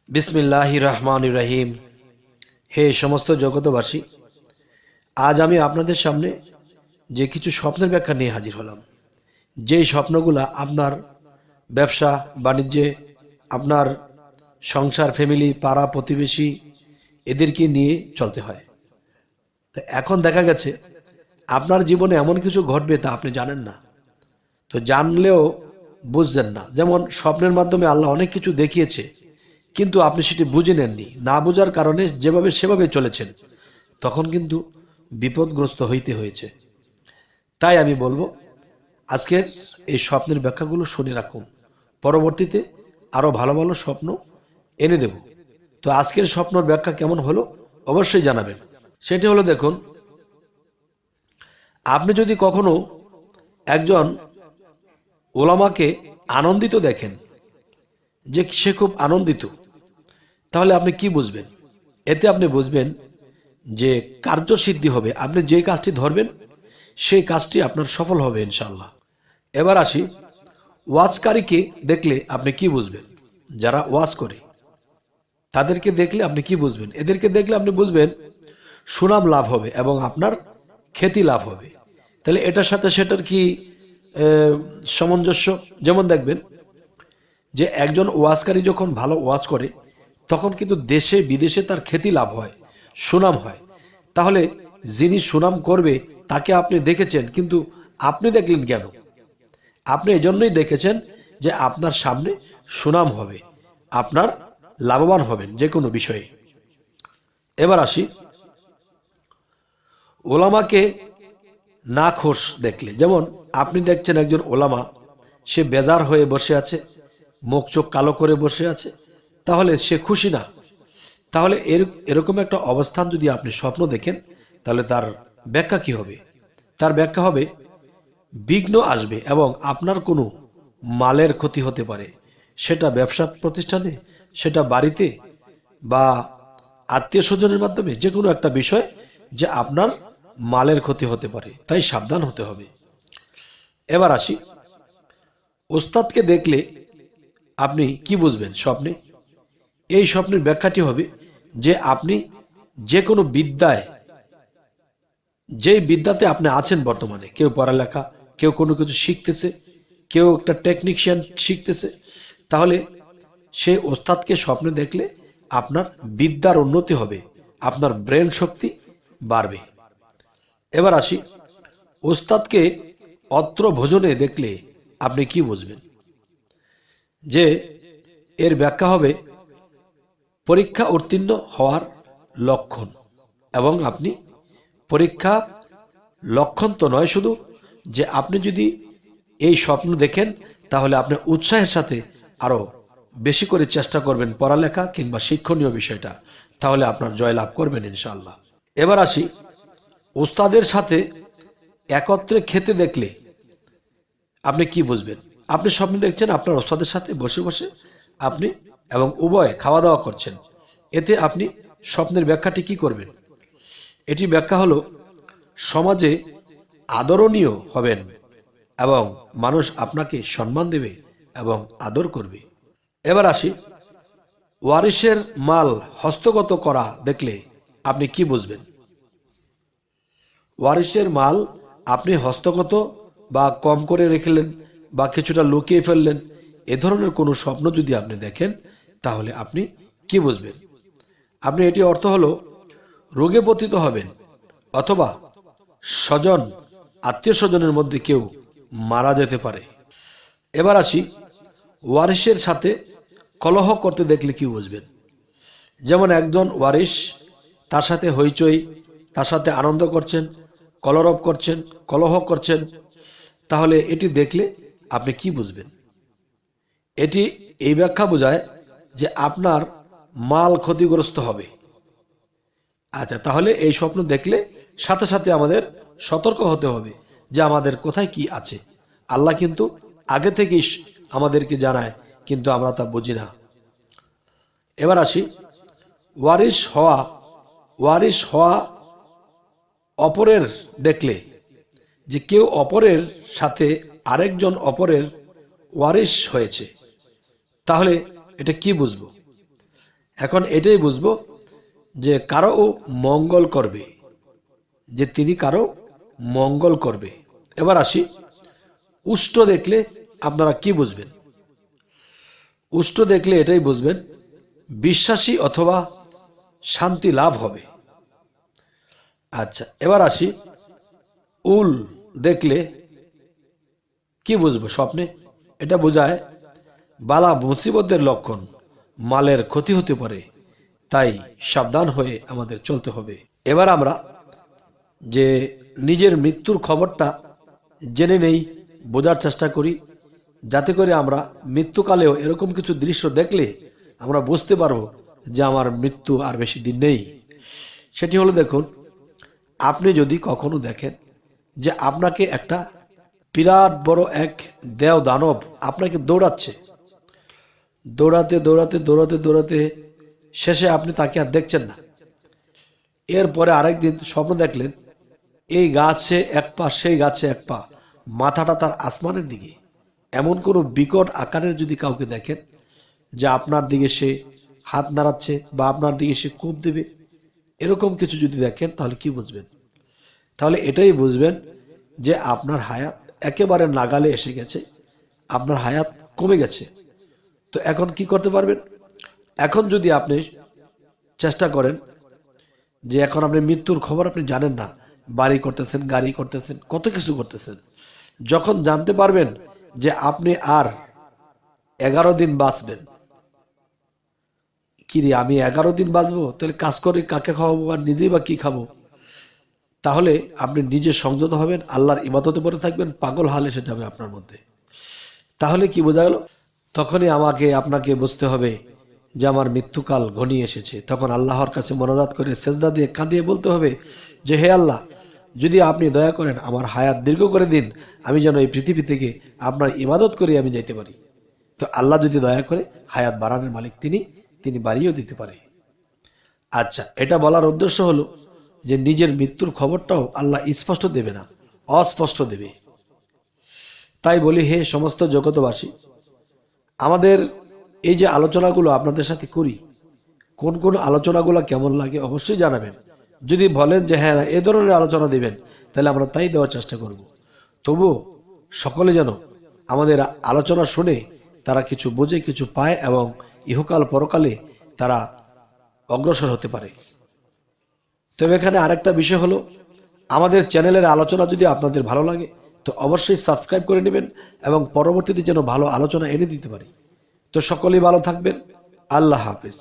বিসমিল্লাহির রহমানির রহিম। হে সমস্ত জগতবাসী, আজ আমি আপনাদের সামনে যে কিছু স্বপ্নের ব্যাখ্যা নিয়ে হাজির হলাম। যেই স্বপ্নগুলা আপনার ব্যবসা বাণিজ্যে, আপনার সংসার, ফ্যামিলি, পাড়া প্রতিবেশী এদেরকে নিয়ে চলতে হয়। তো এখন দেখা গেছে আপনার জীবনে এমন কিছু ঘটবে তা আপনি জানেন না, তো জানলেও বুঝলেন না। যেমন স্বপ্নের মাধ্যমে আল্লাহ অনেক কিছু দেখিয়েছে, কিন্তু আপনি সেটি বুঝে নেননি। না বোঝার কারণে যেভাবে সেভাবে চলেছেন, তখন কিন্তু বিপদগ্রস্ত হইতে হয়েছে। তাই আমি বলবো, আজকের এই স্বপ্নের ব্যাখ্যাগুলো শুনে রাখুন, পরবর্তীতে আরও ভালো ভালো স্বপ্ন এনে দেব। তো আজকের স্বপ্নের ব্যাখ্যা কেমন হলো অবশ্যই জানাবেন। সেটি হলো, দেখুন, আপনি যদি কখনো একজন ওলামাকে আনন্দিত দেখেন, যে সে খুব আনন্দিত, তাহলে আপনি কি বুঝবেন? এতে আপনি বুঝবেন যে কার্যসিদ্ধি হবে। আপনি যে কাজটি ধরবেন সেই কাজটি আপনার সফল হবে ইনশাল্লাহ। এবার আসি, ওয়াজকারীকে দেখলে আপনি কি বুঝবেন? যারা ওয়াজ করে তাদেরকে দেখলে আপনি কি বুঝবেন? এদেরকে দেখলে আপনি বুঝবেন সুনাম লাভ হবে এবং আপনার খ্যাতি লাভ হবে। তাহলে এটার সাথে সেটার কি সামঞ্জস্য? যেমন দেখবেন যে একজন ওয়াজকারী যখন ভালো ওয়াজ করে, তখন কিন্তু দেশে বিদেশে তার খ্যাতি লাভ হয়, সুনাম হয়। তাহলে যিনি সুনাম করবে তাকে আপনি দেখেছেন, কিন্তু আপনি দেখলেন কেন? আপনি এজন্যই দেখেছেন যে আপনার সামনে সুনাম হবে, আপনার লাভবান হবেন যে কোনো বিষয়ে। এবার আসি, ওলামাকে নাখোশ দেখলে, যেমন আপনি দেখছেন একজন ওলামা, সে বেজার হয়ে বসে আছে, মুখ চোখ কালো করে বসে আছে, তাহলে সে খুশি না। তাহলে এরকম একটা অবস্থান যদি আপনি স্বপ্ন দেখেন, তাহলে তার ব্যাখ্যা কি হবে? তার ব্যাখ্যা হবে বিঘ্ন আসবে এবং আপনার কোনো মালের ক্ষতি হতে পারে। সেটা ব্যবসা প্রতিষ্ঠানে, সেটা বাড়িতে, বা আত্মীয় স্বজনের মাধ্যমে, যে কোনো একটা বিষয় যে আপনার মালের ক্ষতি হতে পারে, তাই সাবধান হতে হবে। এবার আসি, ওস্তাদকে দেখলে আপনি কি বুঝবেন স্বপ্নে? এই স্বপ্নের ব্যাখ্যাটি হবে যে আপনি যে কোনো বিদ্যায়, যেই বিদ্যাতে আপনি আছেন বর্তমানে, কেউ পড়ালেখা, কেউ কোনো কিছু শিখতেছে, কেউ একটা টেকনিশিয়ান শিখতেছে, তাহলে সেই ওস্তাদকে স্বপ্নে দেখলে আপনার বিদ্যার উন্নতি হবে, আপনার ব্রেন শক্তি বাড়বে। এবার আসি, ওস্তাদকে অত্র ভোজনে দেখলে আপনি কি বুঝবেন? যে এর ব্যাখ্যা হবে পরীক্ষা উত্তীর্ণ হওয়ার লক্ষণ। এবং আপনি পরীক্ষা লক্ষণ তো নয় শুধু, যে আপনি যদি এই স্বপ্ন দেখেন, তাহলে আপনি উৎসাহের সাথে আরো বেশি করে চেষ্টা করবেন পড়ালেখা কিংবা শিক্ষণীয় বিষয়টা, তাহলে আপনার জয়লাভ করবেন ইনশাআল্লাহ। এবার আসি, ওস্তাদের সাথে একত্রে খেতে দেখলে আপনি কি বুঝবেন? আপনি স্বপ্ন দেখছেন আপনার ওস্তাদের সাথে বসে বসে আপনি এবং উভয়ে খাওয়া দাওয়া করছেন। এতে আপনি স্বপ্নের ব্যাখ্যাটি কি করবেন? এটি ব্যাখ্যা হলো সমাজে আদরণীয় হবেন এবং মানুষ আপনাকে সম্মান দেবে এবং আদর করবে। এবার আসি, ওয়ারিশের মাল হস্তগত করা দেখলে আপনি কি বুঝবেন? ওয়ারিশের মাল আপনি হস্তগত বা কম করে রেখেলেন বা কিছুটা লুকিয়ে ফেললেন, এ ধরনের কোনো স্বপ্ন যদি আপনি দেখেন, তাহলে আপনি কি বুঝবেন? আপনি এটি অর্থ হলো রোগে পতিত হবেন, অথবা স্বজন, আত্মীয় স্বজনের মধ্যে কেউ মারা যেতে পারে। এবার আসি, ওয়ারিশের সাথে কলহ করতে দেখলে কি বুঝবেন? যেমন একজন ওয়ারিশ, তার সাথে হইচই, তার সাথে আনন্দ করছেন, কলরব করছেন, কলহ করছেন, তাহলে এটি দেখলে আপনি কি বুঝবেন? এটি এই ব্যাখ্যা বোঝায় যে আপনার মাল ক্ষতিগ্রস্ত হবে। আচ্ছা, তাহলে এই স্বপ্ন দেখলে সাথে সাথে আমাদের সতর্ক হতে হবে যে আমাদের কোথায় কি আছে। আল্লাহ কিন্তু আগে থেকেই আমাদেরকে জানায়, কিন্তু আমরা তা বুঝি না। এবার আসি, ওয়ারিশ হওয়া অপরের দেখলে, যে কেউ অপরের সাথে আরেকজন অপরের ওয়ারিশ হয়েছে, তাহলে এটা কি বুঝবো? এখন এটাই বুঝবো যে কারো মঙ্গল করবে, যে তিনি কারো মঙ্গল করবে। এবার আসি, উষ্ট্র দেখলে আপনারা কি বুঝবেন? উষ্ট্র দেখলে এটাই বুঝবেন বিশ্বাসী অথবা শান্তি লাভ হবে। আচ্ছা, এবার আসি, উল দেখলে কি বুঝবো? স্বপ্নে এটা বোঝায় বালা মুসিবতের লক্ষণ, মালের ক্ষতি হতে পারে, তাই সাবধান হয়ে আমাদের চলতে হবে। এবার আমরা যে নিজের মৃত্যুর খবরটা জেনে নেই, বোঝার চেষ্টা করি, যাতে করে আমরা মৃত্যুকালেও এরকম কিছু দৃশ্য দেখলে আমরা বুঝতে পারবো যে আমার মৃত্যু আর বেশি দিন নেই। সেটি হলো, দেখুন, আপনি যদি কখনো দেখেন যে আপনাকে একটা বিরাট বড় এক দেও দানব আপনাকে দৌড়াচ্ছে, দৌড়াতে দৌড়াতে দৌড়াতে দৌড়াতে শেষে আপনি তাকে আর দেখছেন না। এরপরে আরেকদিন স্বপ্ন দেখলেন এই গাছে এক পা, সেই গাছে এক পা, মাথাটা তার আসমানের দিকে। এমন কোনো বিকট আকারের যদি কাউকে দেখেন যে আপনার দিকে সে হাত নাড়াচ্ছে বা আপনার দিকে সে কোপ দেবে, এরকম কিছু যদি দেখেন, তাহলে কি বুঝবেন? তাহলে এটাই বুঝবেন যে আপনার হায়াত একেবারে নাগালে এসে গেছে, আপনার হায়াত কমে গেছে। তো এখন কি করতে পারবেন? এখন যদি আপনি চেষ্টা করেন যে এখন আপনি মৃত্যুর খবর আপনি জানেন না, বাড়ি করতেছেন, গাড়ি করতেছেন, কত কিছু করতেছেন, যখন জানতে পারবেন যে আপনি আর 11 দিন বাঁচবেন, কি রে আমি 11 দিন বাঁচবো, তাহলে কাজ করে কাকে খাওয়াবো আর নিজেই বা কি খাবো? তাহলে আপনি নিজে সংযত হবেন, আল্লাহর ইবাদতে পড়ে থাকবেন, পাগল হাল এসে যাবে আপনার মধ্যে। তাহলে কি বোঝা গেল? তখনই আপনাকে বুঝতে হবে যে আমার মৃত্যুকাল ঘনিয়ে এসেছে। তখন আল্লাহর কাছে মোনাজাত করে সেজদা দিয়ে কাঁদিয়ে বলতে হবে যে হে আল্লাহ, যদি আপনি দয়া করেন আমার হায়াত দীর্ঘ করে দিন, আমি যেন এই পৃথিবী থেকে আপনার ইবাদত করে আমি যাইতে পারি। তো আল্লাহ যদি দয়া করে হায়াত বাড়ানোর মালিক তিনি বাড়িয়েও দিতে পারে। আচ্ছা, এটা বলার উদ্দেশ্য হলো যে নিজের মৃত্যুর খবরটাও আল্লাহ স্পষ্ট দেবে না, অস্পষ্ট দেবে। তাই বলি, হে সমস্ত জগতবাসী, আমাদের এই যে আলোচনাগুলো আপনাদের সাথে করি, কোন কোন আলোচনাগুলো কেমন লাগে অবশ্যই জানাবেন। যদি বলেন যে হ্যাঁ এ ধরনের আলোচনা দিবেন, তাহলে আমরা তাই দেওয়ার চেষ্টা করব। তবুও সকলে যেন আমাদের আলোচনা শুনে তারা কিছু বোঝে, কিছু পায় এবং ইহকাল পরকালে তারা অগ্রসর হতে পারে। তবে এখানে আরেকটা বিষয় হলো, আমাদের চ্যানেলের আলোচনা যদি আপনাদের ভালো লাগে তো অবশ্যই সাবস্ক্রাইব করে নেবেন এবং পরবর্তীতে যেন ভালো আলোচনা এনে দিতে পারি। তো সকলেই ভালো থাকবেন। আল্লাহ হাফেজ।